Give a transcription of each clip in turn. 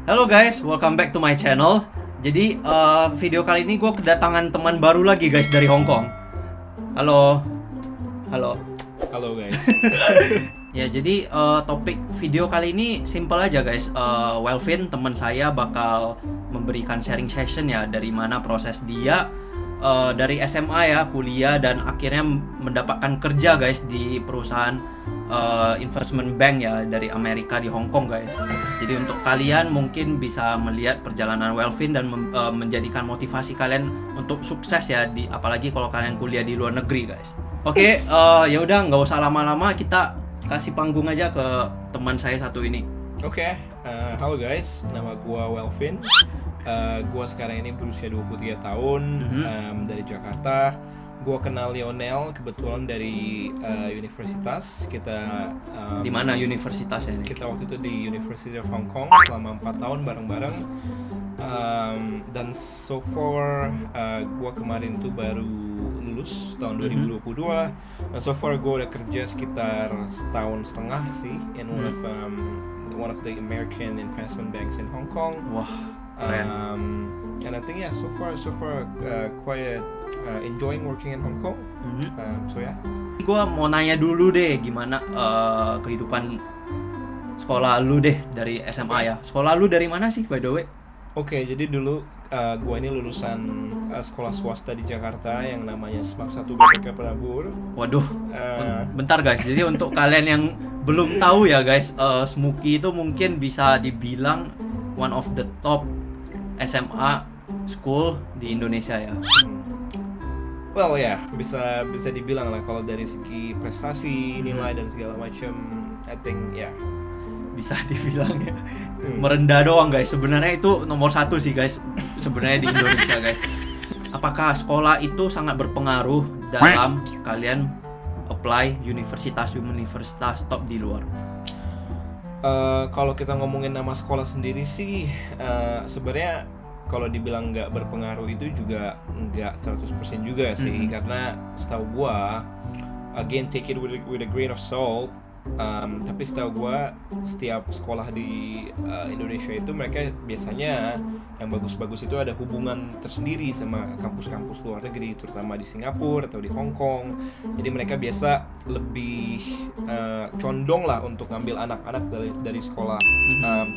Halo guys, welcome back to my channel. Jadi video kali ini gue kedatangan teman baru lagi guys dari Hong Kong. Halo, halo. Halo guys. Ya jadi topik video kali ini simple aja guys. Welvin teman saya bakal memberikan sharing session ya dari mana proses dia dari SMA ya kuliah dan akhirnya mendapatkan kerja guys di perusahaan investment bank ya dari Amerika di Hong Kong guys. Jadi untuk kalian mungkin bisa melihat perjalanan Welvin dan menjadikan motivasi kalian untuk sukses ya di apalagi kalau kalian kuliah di luar negeri guys. Oke, ya udah nggak usah lama-lama, kita kasih panggung aja ke teman saya satu ini. Oke, halo guys, nama gua Welvin. Gua sekarang ini berusia 23 tahun, dari Jakarta. Gua kenal Lionel kebetulan dari universitas. Kita Di mana universitasnya ini? Kita waktu itu di University of Hong Kong selama 4 tahun bareng-bareng. Dan so far gua kemarin tuh baru lulus tahun 2022. Dan so far gua udah kerja sekitar setahun setengah sih in one of the American investment banks in Hong Kong. Wah, keren. And I think so far quite enjoying working in Hong Kong. So yeah. Gue mau nanya dulu deh gimana kehidupan sekolah lu deh dari SMA ya. Sekolah lu dari mana sih by the way? Oke, jadi dulu gue ini lulusan sekolah swasta di Jakarta yang namanya SMAK 1 BPK Penabur. Waduh, bentar guys. Jadi untuk kalian yang belum tahu ya guys, Smuki itu mungkin bisa dibilang one of the top SMA school di Indonesia ya. Well ya, bisa dibilang lah kalau dari segi prestasi, nilai dan segala macam, I think ya. Bisa dibilang ya merendah doang guys. Sebenarnya itu nomor satu sih guys sebenarnya di Indonesia guys. Apakah sekolah itu sangat berpengaruh dalam kalian apply universitas top di luar? Kalau kita ngomongin nama sekolah sendiri sih, sebenarnya kalau dibilang nggak berpengaruh itu juga nggak 100% juga sih, karena setahu gua, again take it with a grain of salt. Tapi setahu gue setiap sekolah di Indonesia itu mereka biasanya yang bagus-bagus itu ada hubungan tersendiri sama kampus-kampus luar negeri, terutama di Singapura atau di Hong Kong. Jadi mereka biasa lebih condong lah untuk ngambil anak-anak dari sekolah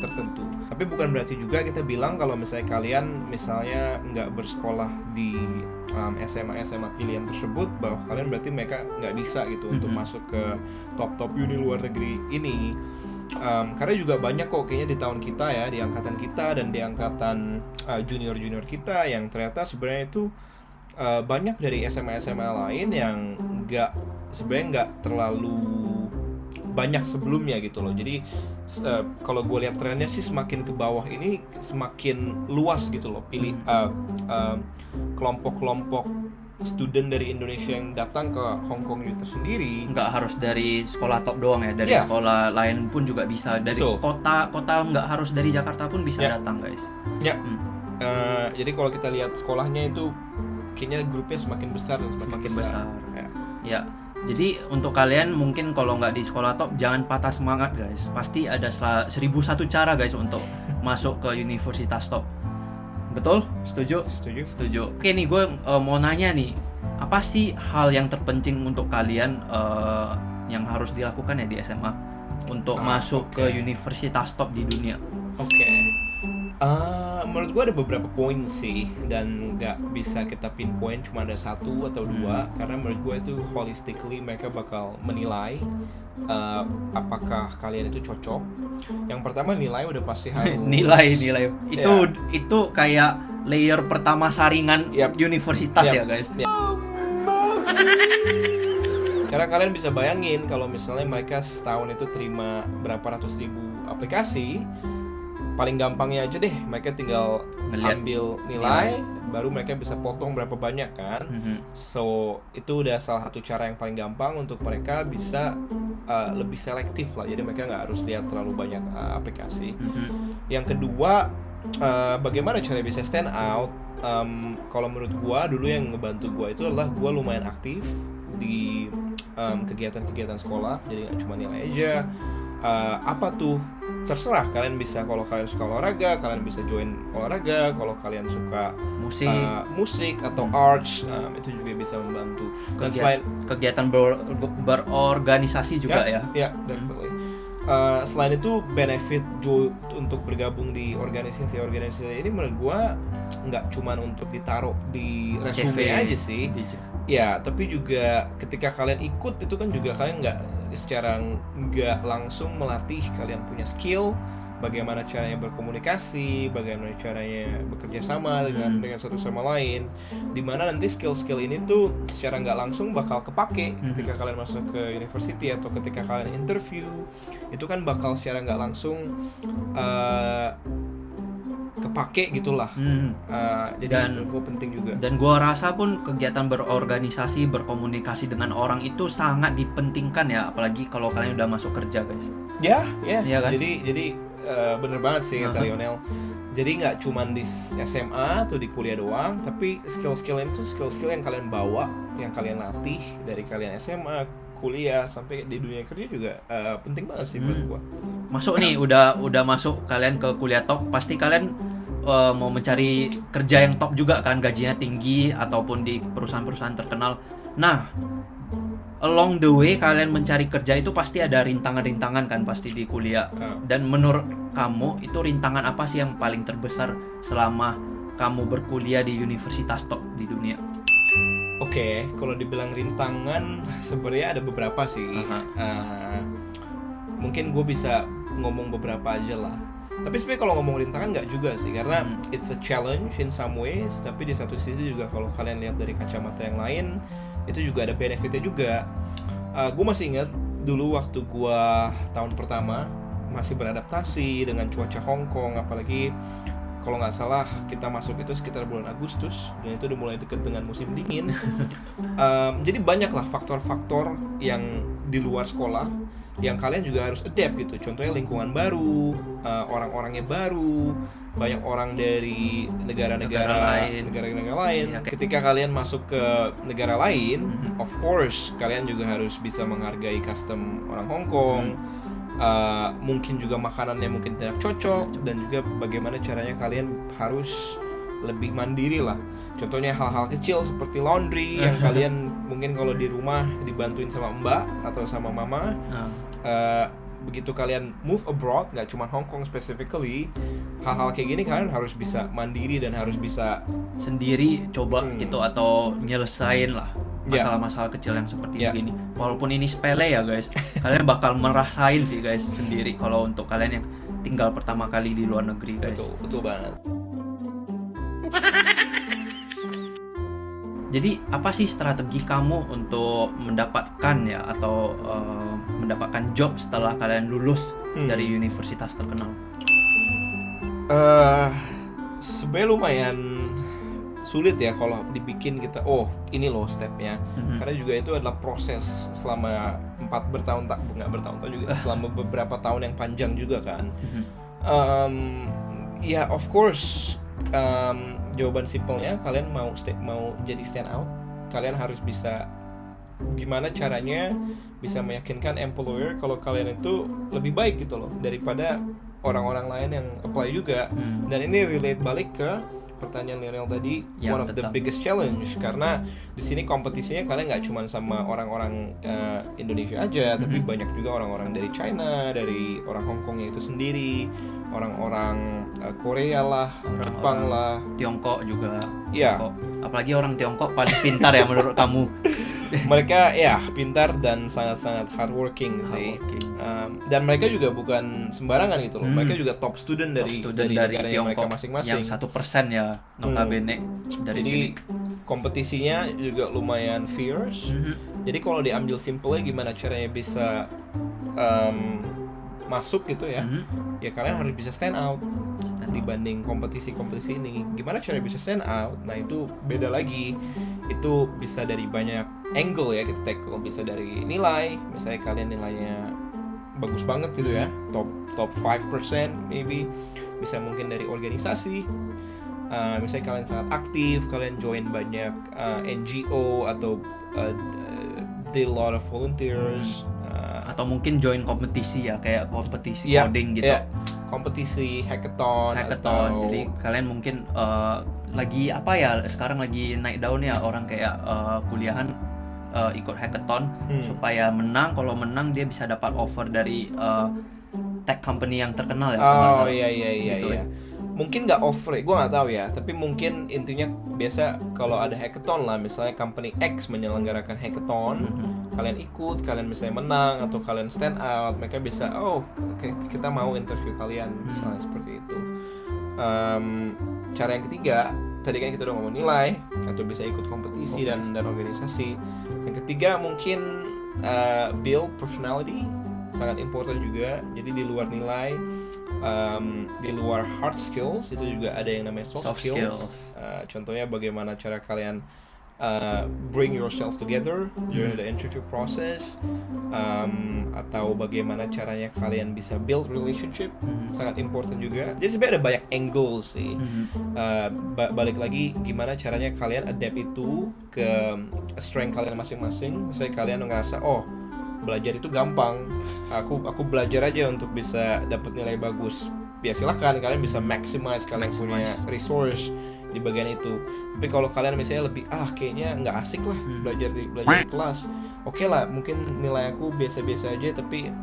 tertentu. Tapi bukan berarti juga kita bilang kalau misalnya kalian nggak bersekolah di SMA pilihan tersebut bahwa kalian berarti mereka nggak bisa gitu untuk masuk ke top uni luar negeri ini. Karena juga banyak kok kayaknya di tahun kita ya, di angkatan kita dan di angkatan junior kita yang ternyata sebenarnya itu banyak dari SMA lain yang sebenarnya nggak terlalu banyak sebelumnya gitu loh. Jadi kalau gue lihat trennya sih semakin ke bawah ini semakin luas gitu loh pilih kelompok-kelompok student dari Indonesia yang datang ke Hong Kong itu sendiri. Nggak harus dari sekolah top doang ya, dari sekolah lain pun juga bisa, dari kota nggak harus dari Jakarta pun bisa datang guys. Jadi kalau kita lihat sekolahnya itu kayaknya grupnya semakin besar dan semakin besar. Ya. Jadi untuk kalian mungkin kalau nggak di sekolah top jangan patah semangat guys. Pasti ada 1001 cara guys untuk masuk ke universitas top. Betul? Setuju? Setuju. Oke nih, gue mau nanya nih, apa sih hal yang terpenting untuk kalian yang harus dilakukan ya di SMA untuk masuk ke universitas top di dunia? Menurut gue ada beberapa poin sih, dan nggak bisa kita pinpoint cuma ada satu atau dua, karena menurut gue itu holistically mereka bakal menilai apakah kalian itu cocok. Yang pertama nilai udah pasti harus nilai itu kayak layer pertama saringan universitas ya guys. Karena kalian bisa bayangin kalau misalnya mereka setahun itu terima berapa ratus ribu aplikasi, paling gampangnya aja deh mereka tinggal ambil nilai, baru mereka bisa potong berapa banyak kan. So itu udah salah satu cara yang paling gampang untuk mereka bisa lebih selektif lah, jadi mereka nggak harus lihat terlalu banyak aplikasi. Yang kedua, bagaimana cara bisa stand out? Kalau menurut gua dulu yang ngebantu gua itu adalah gua lumayan aktif di kegiatan-kegiatan sekolah, jadi nggak cuma nilai aja. Apa tuh terserah kalian bisa, kalau kalian suka olahraga kalian bisa join olahraga, kalau kalian suka musik atau arts itu juga bisa membantu. Dan selain kegiatan berorganisasi juga ya. Definitely. Selain itu benefit untuk bergabung di organisasi ini menurut gua nggak cuma untuk ditaruh di resume CV aja sih. Ya, tapi juga ketika kalian ikut itu kan juga kalian nggak langsung melatih kalian punya skill, bagaimana caranya berkomunikasi, bagaimana caranya bekerja sama dengan satu sama lain, dimana nanti skill-skill ini tuh secara nggak langsung bakal kepake ketika kalian masuk ke university atau ketika kalian interview, itu kan bakal secara nggak langsung kepake gitulah. Jadi dan gue penting juga. Dan gue rasa pun kegiatan berorganisasi, berkomunikasi dengan orang itu sangat dipentingkan ya, apalagi kalau kalian udah masuk kerja guys. Ya kan? Jadi bener banget sih kata Lionel. Jadi nggak cuma di SMA atau di kuliah doang, tapi skill-skill itu skill-skill yang kalian bawa, yang kalian latih dari kalian SMA, kuliah sampai di dunia kerja juga penting banget sih buat gua. Masuk nih, udah masuk kalian ke kuliah top, pasti kalian mau mencari kerja yang top juga kan, gajinya tinggi ataupun di perusahaan-perusahaan terkenal. Nah, along the way kalian mencari kerja itu pasti ada rintangan-rintangan kan pasti di kuliah. Dan menurut kamu itu rintangan apa sih yang paling terbesar selama kamu berkuliah di universitas top di dunia? Oke, kalau dibilang rintangan sebenarnya ada beberapa sih. Mungkin gue bisa ngomong beberapa aja lah. Tapi sebenarnya kalau ngomong rintangan nggak juga sih, karena it's a challenge in some ways. Tapi di satu sisi juga kalau kalian lihat dari kacamata yang lain, itu juga ada benefitnya juga. Gue masih ingat dulu waktu gue tahun pertama masih beradaptasi dengan cuaca Hong Kong, apalagi kalau nggak salah kita masuk itu sekitar bulan Agustus, dan itu udah mulai deket dengan musim dingin. Jadi banyaklah faktor-faktor yang di luar sekolah yang kalian juga harus adapt gitu. Contohnya lingkungan baru, orang-orangnya baru, banyak orang dari negara-negara lain. Ya, ketika kalian masuk ke negara lain, of course kalian juga harus bisa menghargai custom orang Hong Kong. Mungkin juga makanannya mungkin tidak cocok, dan juga bagaimana caranya kalian harus lebih mandiri lah. Contohnya hal-hal kecil seperti laundry yang kalian mungkin kalau di rumah dibantuin sama mbak atau sama mama. Begitu kalian move abroad, nggak cuma Hong Kong specifically, hal-hal kayak gini kalian harus bisa mandiri dan harus bisa sendiri coba gitu, atau nyelesain lah masalah-masalah kecil yang seperti begini. Walaupun ini sepele ya guys, kalian bakal merasain sih guys sendiri kalau untuk kalian yang tinggal pertama kali di luar negeri guys. Betul banget. Jadi apa sih strategi kamu untuk mendapatkan ya atau mendapatkan job setelah kalian lulus dari universitas terkenal? Sebenarnya lumayan sulit ya kalau dibikin kita, ini loh stepnya. Karena juga itu adalah proses selama bertahun-tahun juga, selama beberapa tahun yang panjang juga kan. Ya of course, jawaban simpelnya kalian mau jadi stand out, kalian harus bisa gimana caranya bisa meyakinkan employer kalau kalian itu lebih baik gitu loh daripada orang-orang lain yang apply juga. Dan ini relate balik ke pertanyaan Lionel tadi, one of the biggest challenge, karena di sini kompetisinya kalian nggak cuma sama orang-orang Indonesia aja, tapi banyak juga orang-orang dari China, dari orang Hong Kongnya itu sendiri, orang-orang Korea lah, Jepang lah, Tiongkok juga. Iya. Apalagi orang Tiongkok paling pintar ya menurut kamu. Mereka pintar dan sangat-sangat hardworking sih. Dan mereka juga bukan sembarangan gitu loh. Mereka juga top student dari negaranya mereka masing-masing. Yang 1% ya notabene dari jadi sini. Kompetisinya juga lumayan fierce. Jadi kalau diambil simpelnya gimana caranya bisa masuk gitu ya, ya kalian harus bisa stand out dibanding kompetisi-kompetisi ini. Gimana caranya bisa stand out? Nah itu beda lagi. Itu bisa dari banyak angle ya kita tackle. Bisa dari nilai, misalnya kalian nilainya bagus banget gitu ya, top 5% maybe. Bisa mungkin dari organisasi, misalnya kalian sangat aktif, kalian join banyak NGO atau did a lot of volunteers, atau mungkin join kompetisi ya, kayak kompetisi Iya, coding gitu. iya. Kompetisi hackathon, atau Jadi kalian mungkin lagi apa ya, sekarang lagi naik daun ya orang kayak kuliahan ikut hackathon supaya menang. Kalau menang dia bisa dapat offer dari tech company yang terkenal ya. kalau nggak Oh salah. iya Gitu iya. Mungkin nggak offer, gue nggak tahu ya. Tapi mungkin intinya biasa kalau ada hackathon lah, misalnya company X menyelenggarakan hackathon, kalian ikut, kalian misalnya menang atau kalian stand out, mereka bisa kita mau interview kalian, misalnya seperti itu. Cara yang ketiga, tadi kan kita udah ngomong nilai atau bisa ikut kompetisi dan organisasi. Yang ketiga mungkin build personality, sangat important juga. Jadi di luar nilai, di luar hard skills itu juga ada yang namanya soft skills. Contohnya bagaimana cara kalian bring yourself together during the interview process, atau bagaimana caranya kalian bisa build relationship, sangat important juga. Jadi sebenarnya ada banyak angles sih. Balik lagi gimana caranya kalian adapt itu ke strength kalian masing-masing. Misalnya kalian ngerasa belajar itu gampang, aku belajar aja untuk bisa dapat nilai bagus, ya silahkan kalian bisa maximize kalian punya resource di bagian itu. Tapi kalau kalian misalnya lebih kayaknya nggak asik lah belajar di kelas, oke lah, mungkin nilai aku biasa-biasa aja, tapi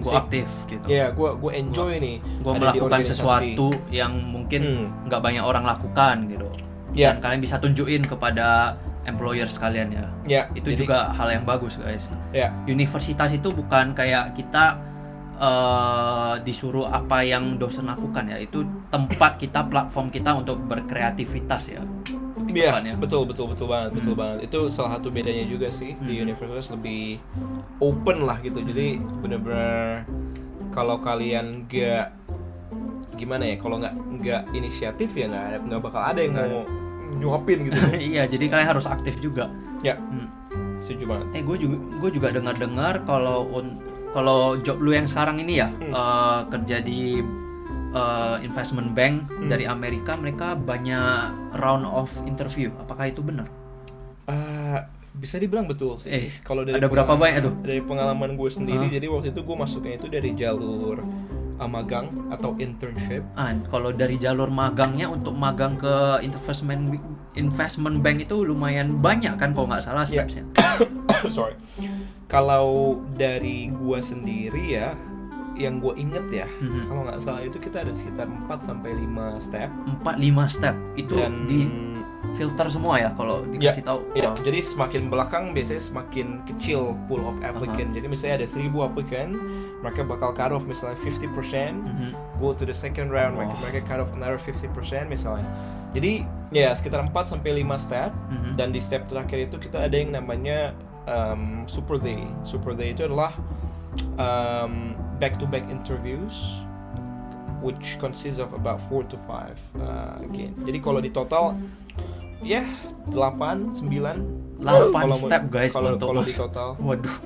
gue aktif gitu. ya gue enjoy nih, Gue ada di melakukan organisasi. sesuatu yang mungkin nggak banyak orang lakukan gitu. Ya. Dan kalian bisa tunjukin kepada employer sekalian ya. Ya, Itu jadi- juga hal yang bagus guys. ya Universitas itu bukan kayak kita disuruh apa yang dosen lakukan ya. Itu tempat kita, platform kita untuk berkreativitas ya. Lebih Iya, tepatnya. betul banget. Itu salah satu bedanya juga sih, di universitas lebih open lah gitu. Jadi benar-benar kalau kalian gimana ya, kalau nggak inisiatif ya nggak bakal ada yang mau nyuapin gitu. Iya, jadi kalian harus aktif juga. Ya, setuju banget. Gue juga dengar kalau job lu yang sekarang ini ya, kerja di investment bank dari Amerika, mereka banyak round of interview. Apakah itu benar? Bisa dibilang betul sih. Kalau dari ada berapa banyak tuh? Dari pengalaman gue sendiri, jadi waktu itu gue masuknya itu dari jalur magang atau internship. Kalau dari jalur magangnya, untuk magang ke investment bank itu lumayan banyak kan kalau nggak salah stepsnya. Sorry. Kalau dari gue sendiri ya, yang gue inget ya, kalau nggak salah itu kita ada sekitar 4-5 step. 4-5 step itu Dan di filter semua ya kalau dikasih tahu. Ya, jadi semakin belakang biasanya semakin kecil pool of applicant. Jadi misalnya ada 1000 applicant, mereka bakal cut off misalnya 50%, go to the second round, mereka cut off another 50% misalnya. Jadi ya sekitar 4-5 step, dan di step terakhir itu kita ada yang namanya super day. Super day itu adalah back-to-back interviews, which consists of about 4-5 again. Jadi kalau di total ya 8 step guys kalau untuk di total. Waduh.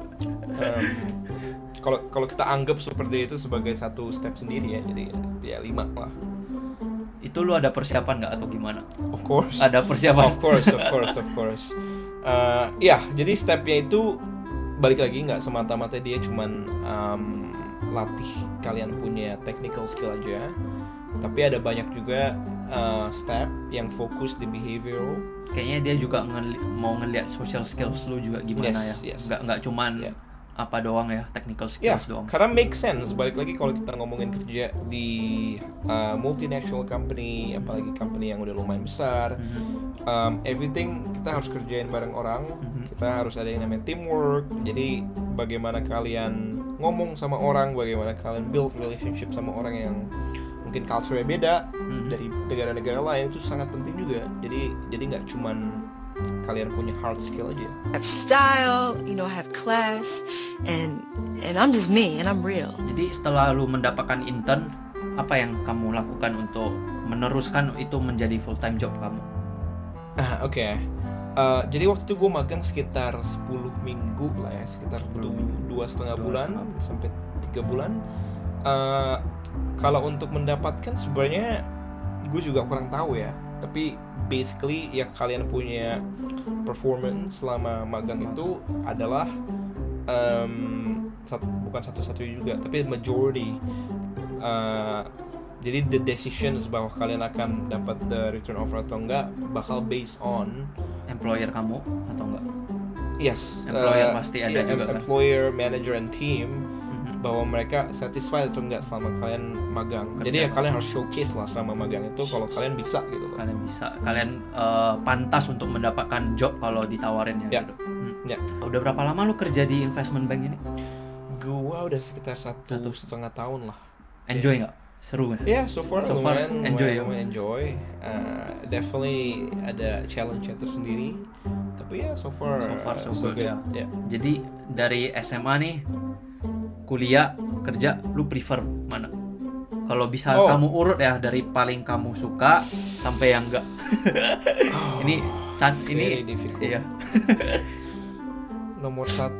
Kalau kita anggap seperti itu sebagai satu step sendiri ya, jadi ya 5 lah. Itu lu ada persiapan nggak atau gimana? Of course. Ada persiapan. Of course. Ya, jadi stepnya itu balik lagi nggak semata-mata dia cuman latih kalian punya technical skill aja, tapi ada banyak juga step yang fokus di behavioral. Kayaknya dia juga mau ngeliat social skills lu juga gimana ya. Nggak cuman apa doang ya, technical skills doang. Karena make sense. Balik lagi kalau kita ngomongin kerja di multinational company, apalagi company yang udah lumayan besar, everything kita harus kerjain bareng orang. Kita harus ada yang namanya teamwork. Jadi bagaimana kalian ngomong sama orang, bagaimana kalian build relationship sama orang yang mungkin culture-nya beda dari negara-negara lain, itu sangat penting juga. Jadi nggak cuman kalian punya hard skill aja. I have style, I have class, and I'm just me, and I'm real. Jadi setelah lu mendapatkan intern, apa yang kamu lakukan untuk meneruskan itu menjadi full time job kamu? Oke. Jadi waktu itu gue magang sekitar 10 minggu lah ya, sekitar 2,5 bulan sampai 3 bulan. Kalau untuk mendapatkan sebenarnya gue juga kurang tahu ya, tapi basically ya kalian punya performance selama magang itu adalah bukan satu-satunya juga, tapi majority. Jadi the decisions bahwa kalian akan dapat the return offer atau enggak bakal based on Employer kamu atau enggak? yes, Employer pasti ada juga kan? employer, manager, and team, bahwa mereka satisfied atau enggak selama kalian magang. Kerja. Jadi ya kalian harus showcase lah selama magang itu kalau kalian bisa gitu loh. Kalian bisa, kalian pantas untuk mendapatkan job kalau ditawarin ya. Ya. Gitu. Ya. Udah berapa lama lu kerja di investment bank ini? Gua udah sekitar 1,5 tahun lah. Enjoy nggak? Seru nggak? Ya, so far lumayan enjoy. Definitely ada challenge-nya tersendiri. Tapi ya so far So good ya. Ya. Jadi dari SMA nih, kuliah, kerja, lu prefer mana? Kalau bisa kamu urut ya dari paling kamu suka sampai yang enggak. Ini Very difficult. Iya. Nomor 1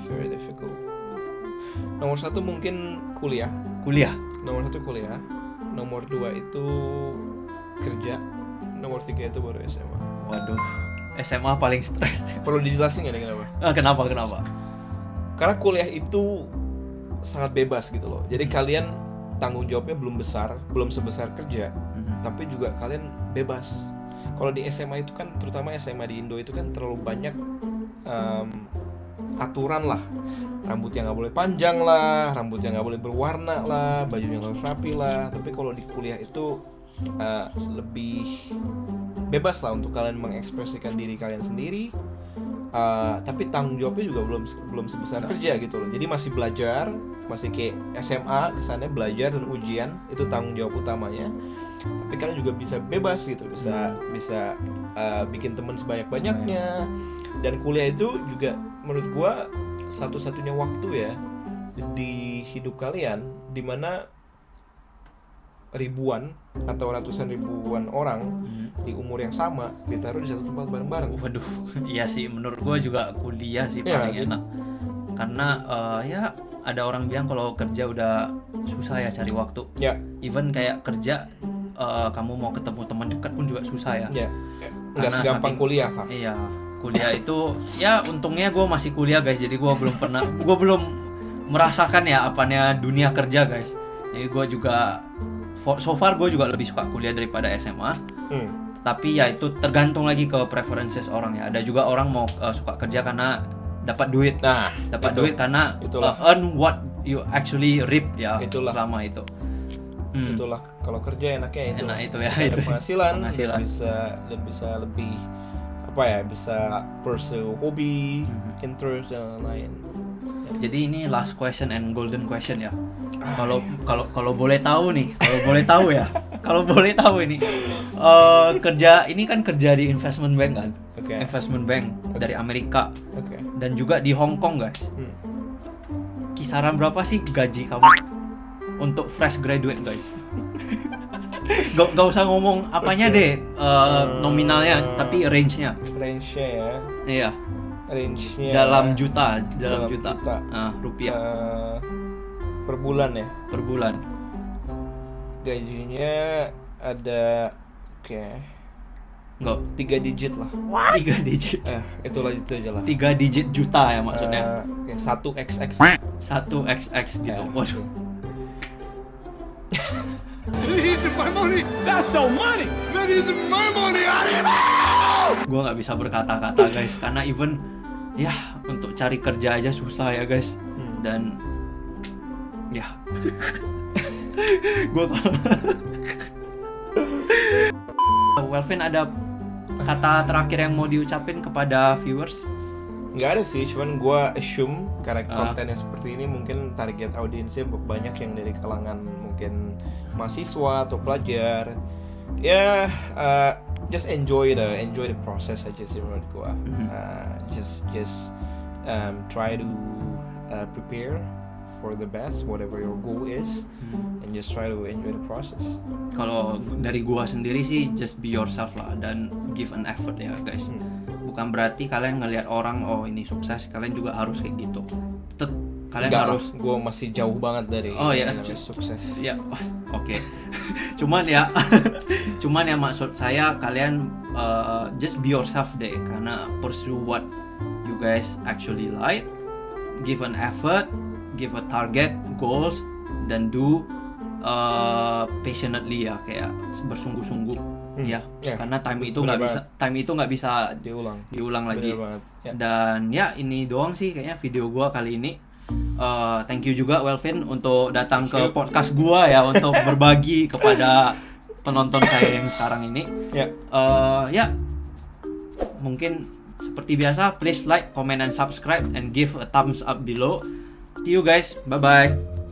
very difficult. Nomor 1 mungkin kuliah. Nomor 1 kuliah. Nomor 2 itu kerja. Nomor 3 itu baru SMA. Waduh, SMA paling stres. Perlu dijelasin nggak nih kenapa? Kenapa? Karena kuliah itu sangat bebas gitu loh. Jadi kalian tanggung jawabnya belum sebesar kerja, tapi juga kalian bebas. Kalau di SMA itu kan, terutama SMA di Indo itu kan terlalu banyak aturan lah. Rambutnya nggak boleh panjang lah, rambutnya nggak boleh berwarna lah, bajunya harus rapi lah. Tapi kalau di kuliah itu lebih bebas lah untuk kalian mengekspresikan diri kalian sendiri. Tapi tanggung jawabnya juga belum sebesar kerja gitu loh. Jadi masih belajar, masih kayak SMA kesannya belajar dan ujian itu tanggung jawab utamanya. Tapi kalian juga bisa bebas gitu, bisa bikin teman sebanyak-banyaknya. Dan kuliah itu juga menurut gua satu-satunya waktu ya di hidup kalian dimana ribuan atau ratusan ribuan orang di umur yang sama ditaruh di satu tempat bareng-bareng. Waduh, iya sih, menurut gua juga kuliah sih Iya paling sih. enak. Karena ya ada orang bilang kalau kerja udah susah ya cari waktu. Ya, Even kayak kerja kamu mau ketemu teman dekat pun juga susah ya. ya. Nggak Karena segampang saking- kuliah kan. Iya, kuliah itu ya untungnya gue masih kuliah guys, jadi gue belum merasakan ya apanya dunia kerja guys. Jadi gue juga so far gue juga lebih suka kuliah daripada SMA. Tapi ya itu tergantung lagi ke preferences orang ya. Ada juga orang mau suka kerja karena dapat duit, Nah, duit karena itulah. earn what you actually reap ya Itulah. selama itu. Itulah kalau kerja enaknya itu. Enak itu ya, Ada itu. penghasilan. Penghasilan. bisa lebih apa ya, bisa pursue hobi, interest dan lain-lain. Jadi ini last question and golden question ya. Kalau boleh tahu nih, kalau boleh tahu ini kerja ini kan kerja di investment bank kan, Oke. investment bank dari Amerika Oke. dan juga di Hong Kong guys. Kisaran berapa sih gaji kamu untuk fresh graduate guys? Gak usah ngomong apanya deh, nominalnya, tapi range-nya. Range-nya ya. Iya, Range-nya dalam juta. juta. Rupiah Per bulan ya. per bulan. Gajinya ada Enggak, 3 digit lah. 3 digit. Itulah itu aja lah. 3 digit juta ya maksudnya. 1xx 1xx gitu. Waduh. Gua nggak bisa berkata-kata guys, karena even ya untuk cari kerja aja susah ya guys. Dan ya gua Welvin, ada kata terakhir yang mau diucapin kepada viewers? Nggak ada sih, cuman gue assume karena kontennya seperti ini mungkin target audiensnya banyak yang dari kalangan mungkin mahasiswa atau pelajar. Ya, just enjoy the process aja sih menurut gue. Just try to prepare for the best whatever your goal is, and just try to enjoy the process. Kalau dari gua sendiri sih just be yourself lah dan give an effort ya guys. Bukan berarti kalian ngelihat orang oh ini sukses, kalian juga harus kayak gitu. Tetep kalian Enggak harus lah, gue masih jauh banget dari ya, sukses. ya oke. cuman ya maksud saya kalian just be yourself deh, karena pursue what you guys actually like give an effort, give a target, goals, dan do passionately ya, kayak bersungguh-sungguh ya. Karena time itu nggak bisa diulang lagi. Dan ya ini doang sih kayaknya video gua kali ini. Thank you juga Welvin untuk datang ke podcast gua ya, untuk berbagi kepada penonton saya yang sekarang ini. Ya mungkin seperti biasa, please like, comment, and subscribe, and give a thumbs up below. See you guys, bye bye.